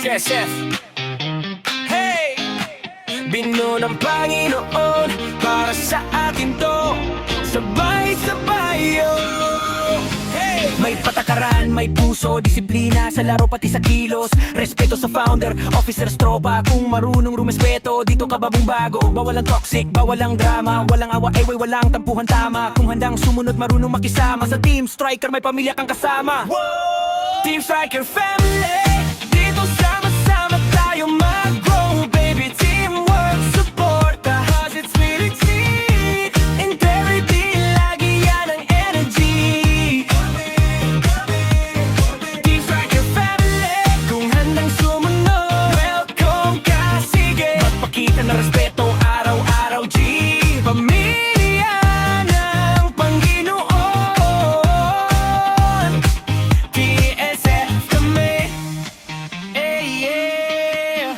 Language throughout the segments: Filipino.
TSF. Hey! Binuo ng Panginoon para sa atin to. Sabay-sabay yo. Hey! May patakaran, may puso, disiplina sa laro pati sa kilos. Respeto sa founder, officers, tropa. Kung marunong rumespeto, dito ka babong bago. Bawal ang toxic, bawal ang drama. Walang awa, away, walang tampuhan tama. Kung handang sumunod, marunong makisama. Sa Team Striker, may pamilya kang kasama. Whoa! Team Striker Family. Dito sama-sama tayo mag-grow, baby. Teamwork, support, positivity, integrity, lagi yan ang energy. Team Striker Family. Kung handang sumunod, welcome ka, sige. Magpakita ng respeto, araw-araw, G. Pamilya ng Panginoon. TSF kami. Yeah.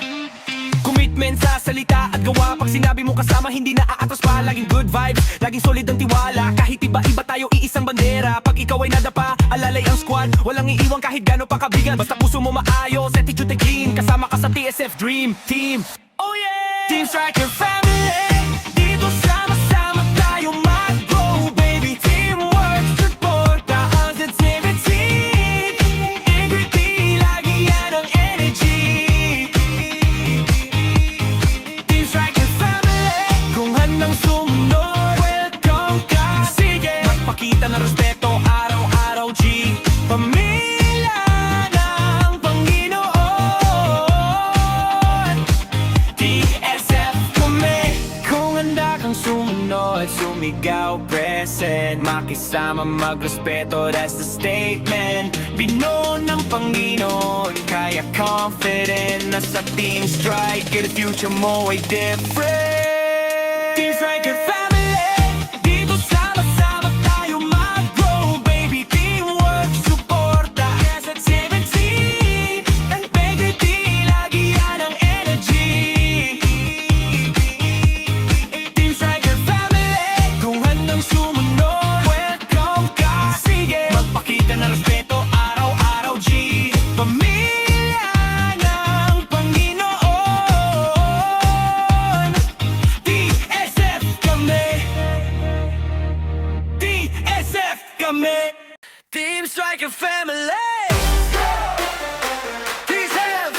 Commitment sa salita at gawa. Pag sinabi mo kasama, hindi na aatras pa. Laging good vibes, laging solid ang tiwala. Kahit iba-iba tayo, iisang bandera. Pag ikaw ay nadapa, alalay ang squad. Walang iiwan kahit gano'n pa kabigan. Basta puso mo maayos, attitude ay clean. Kasama ka sa TSF Dream Team. Oh yeah! Team Striker Family. Dito sama-sama tayo mag-grow, baby. Teamwork, support, positivity, integrity, lagi yan ang energy. Team Striker Family. Kung handang sumunod, welcome ka, sige. Magpakita ng respeto, araw-araw, G. Pamilya ng Panginoon. TSF kami. Kung handa kang sumunod, sumigaw, present, makisama, magrespeto, that's the statement. Binuo ng Panginoon, kaya confident na sa Team Striker, the future mo ay different. Team Striker Family. Dito sama-sama tayo mag-grow, baby. Teamwork, support, positivity, integrity, lagi yan ang energy. Team Striker Family. Kung handang sumunod, welcome ka, sige. Magpakita ng respeto, araw-araw, G. Pamilya ng Panginoon. TSF kami. TSF kami. Team Striker Family. TSF.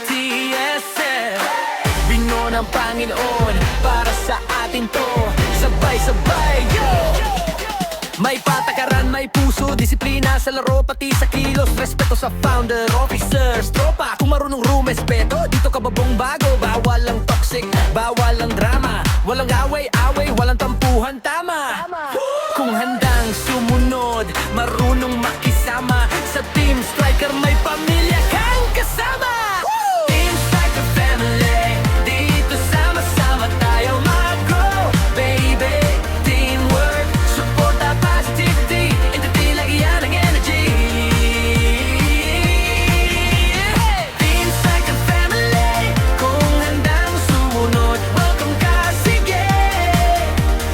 TSF. Binuo ng Panginoon para sa atin to. Sabay-sabay, yo! May patakaran, may puso, disiplina sa laro pati sa kilos. Respeto sa founder, officers, tropa. Kung marunong rumespeto, dito ka babong bago. Bawal ang toxic, bawal ang drama. Walang away-away, walang tampuhan tama. Kung handang sumunod, marunong makisama. Sa Team Striker may pamilya kang kasama. Team Striker Family. Dito sama-sama tayo mag-grow, baby. Teamwork, support, positivity, integrity, lagi yan ang energy. Team Striker Family. Kung handang sumunod, welcome ka, sige.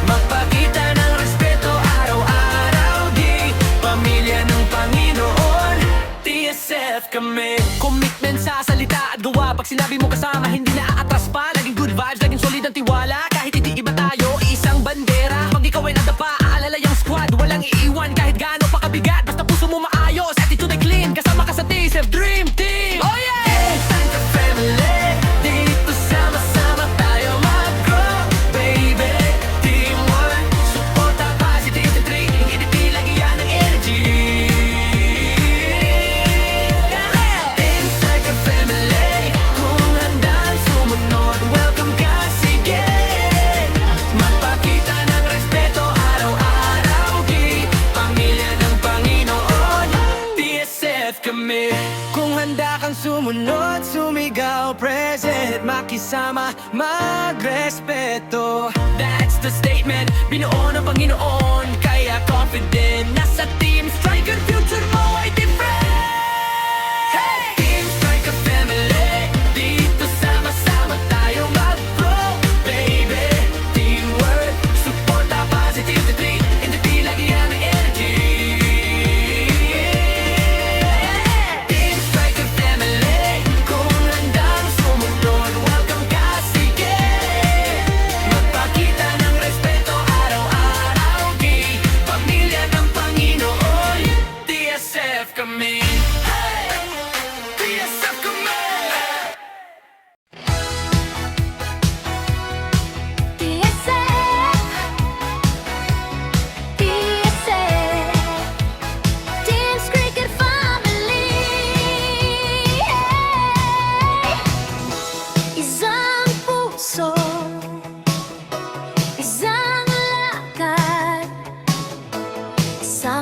Magpakita ng respeto, araw-araw, di. Pamilya ng Panginoon. TSF kami. Commitment sa salita at gawa. Pag sinabi mo kasama, hindi na aatras pa. Laging good vibes, laging solid ang tiwala. Kahit hindi iba tayo, isang bandera. Pag ikaw ay nadapa, aalalay ang squad. Walang iiwan kahit gaano pa kabigat. Basta puso mo maayos, attitude ay clean. Kasama ka sa TSF Dream Team. Oh yeah! Team Striker Family. Dito sama-sama tayo mag-grow, baby. Teamwork, support, positivity, integrity, lagi yan ang energy. Team Striker Family. Kung handang sumunod, welcome ka, sige. Magpakita ng respeto, araw-araw, di. Pamilya ng Panginoon. TSF kami. Kung handa kang sumunod, sumigaw, present, makisama, magrespeto. That's the statement. Binuo ng Panginoon, kaya confident na sa Team Striker, future mo ay different. Hey! Team Striker Family. Dito sama-sama tayo mag-grow, baby. Teamwork, support, positivity, integrity, lagi yan ang energy. Team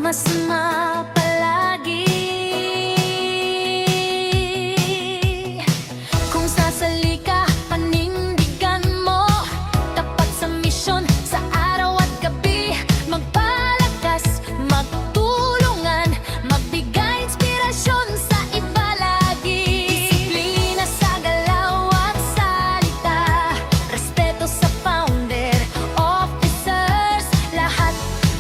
Sama-sama palagi. Kung sasali ka, panindigan mo. Tapat sa misyon, sa araw at gabi. Magpalakas, magtulungan, magbigay inspirasyon sa iba lagi. Disiplina sa galaw at salita, respeto sa founder, officers, lahat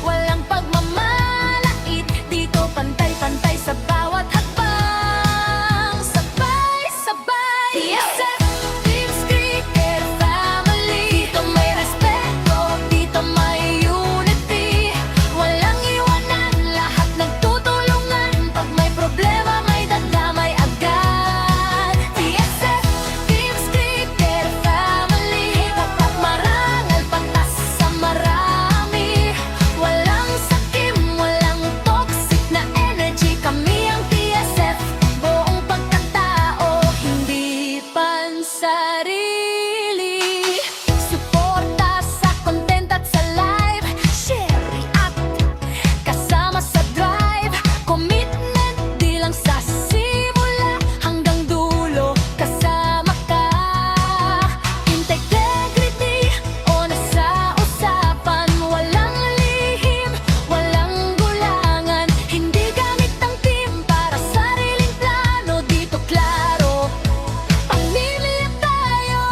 walang pagmamalait. Dito pantay-pantay sa bawat hakbang. Sabay-sabay TSF, Teams Cricket Family. Dito may respeto, dito may unity. Walang iwanan, lahat nagtutulungan. Pag may problema, may dadamay agad. TSF, Teams Cricket Family. Tapat, marangal, patas sa marami. Walang sakim, walang toxic na energy. Kami ang TSF, buong pagkatao, hindi pansarili. Suporta sa content at sa live, share, react, kasama sa drive. Commitment di lang sa simula, hanggang dulo kasama ka. Integrity o nasa usapan, walang lihim, walang gulangan. Hindi gamit ang team para sariling plano. Dito klaro, pamilya tayo.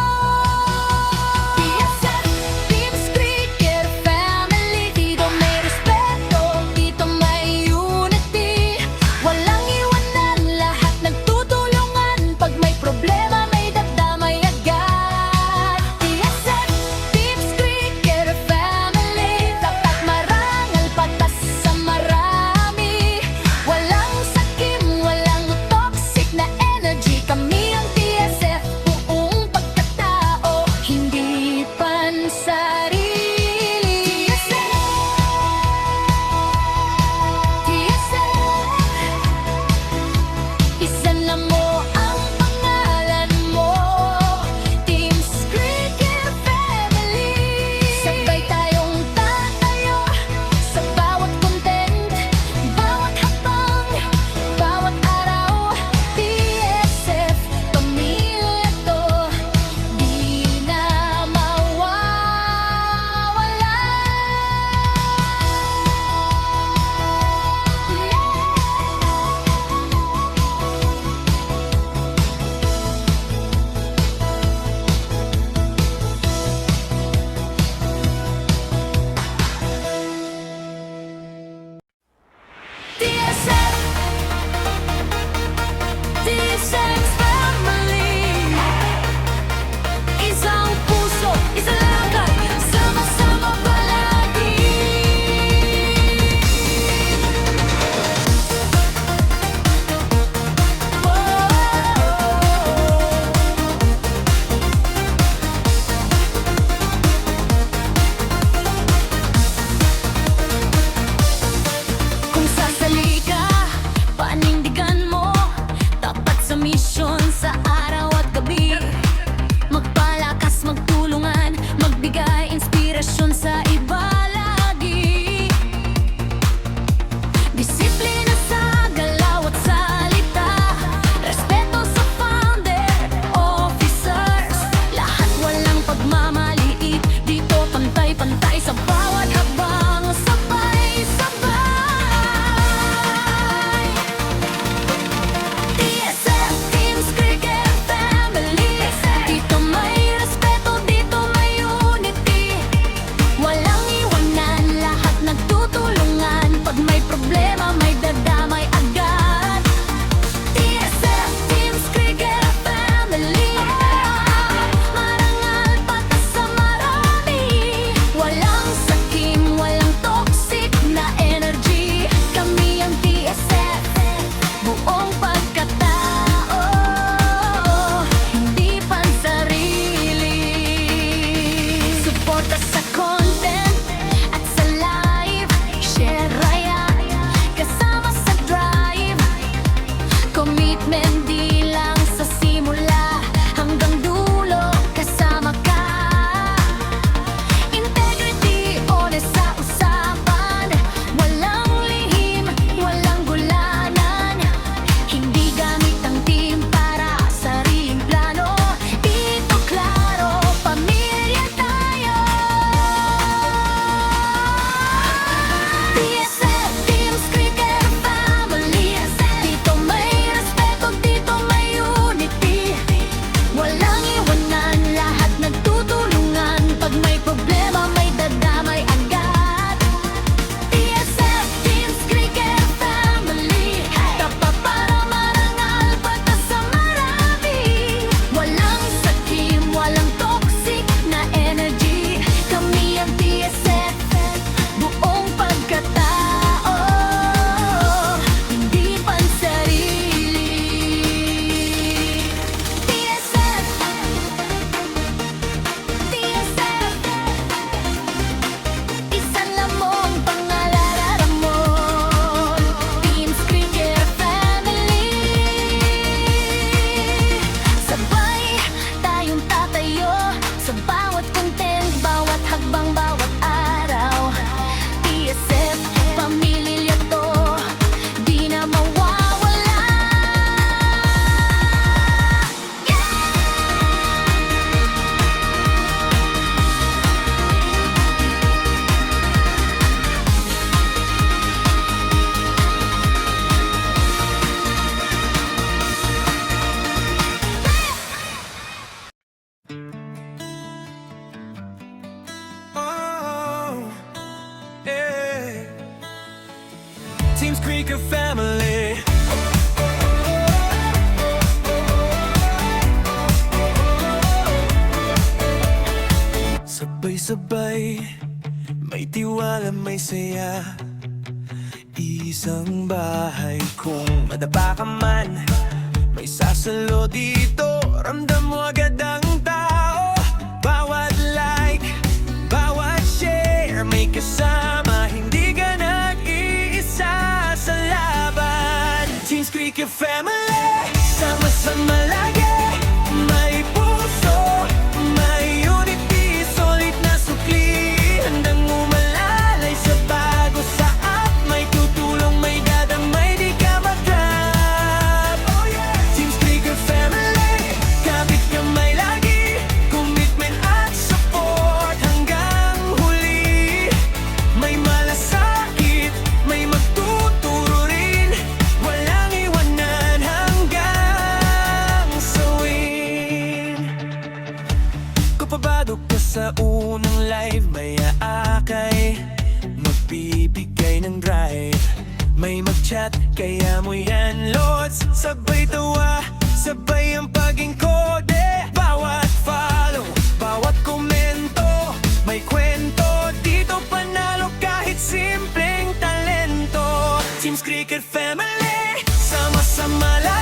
TSF, Teams Cricket Family. Dito may respeto, dito may unity. Walang iwanan, lahat nagtutulungan. Pag may problema, may dadamay agad. TSF, Teams Cricket Family. Tapat, marangal, patas sa marami. Walang sakim, walang toxic na energy. Kami ang TSF, buong pagkatao, hindi pansarili. TSF, isan mo ang pangalan mo. Teams Cricket Family. Sabay tayong tatayo sa bawat content, bawat hakbang, bawat araw. TSF, pamilya to, di na mawawala. TSF, TSF Family. Isang puso, isang lakad, sama-sama palagi. Kung sasali ka, panindigan mo. Tapat sa misyon, sa araw at gabi. Magpalakas, magtulungan, magbigay inspirasyon sa iba lagi. Disiplina sa galaw at salita, respeto sa founder, officers, lahat walang pagmamaliit. Dito pantay-pantay sa bawat habang. Sabay-sabay TSF, Teams Cricket Family. Dito may respeto, dito may unity. Walang iwanan, lahat nagtutulungan. Pag may problema, may Team Squeaker Family. Sabay-sabay, may tiwala, may saya. Isang bahay kung madapa ka man, may sasalo dito, ramdam mo agad ang tao. Bawat like, bawat share, may kasama, hindi ka nag-iisa sa laban. Team Squeaker Family, sama-sama lagi, may puso, may unity, solid na sukli, handang umalalay sa bago sa at may tutulong, may dadamay, di ka mag-drop. Team Squeaker Family, kapit kamay lagi, commitment at support hanggang huli. May malasakit, may magtuturo rin, walang iwanan hanggang sa win. Kapabado ka sa unang live, may aakay, magbibigay ng drive. May mag-chat, kaya mo yan, Lods. Sabay tawa, sabay ang pag-encode. Bawat follow, bawat komento, may kwento. Dito panalo kahit simpleng talento. Team Squeaker Family, sama-sama lang.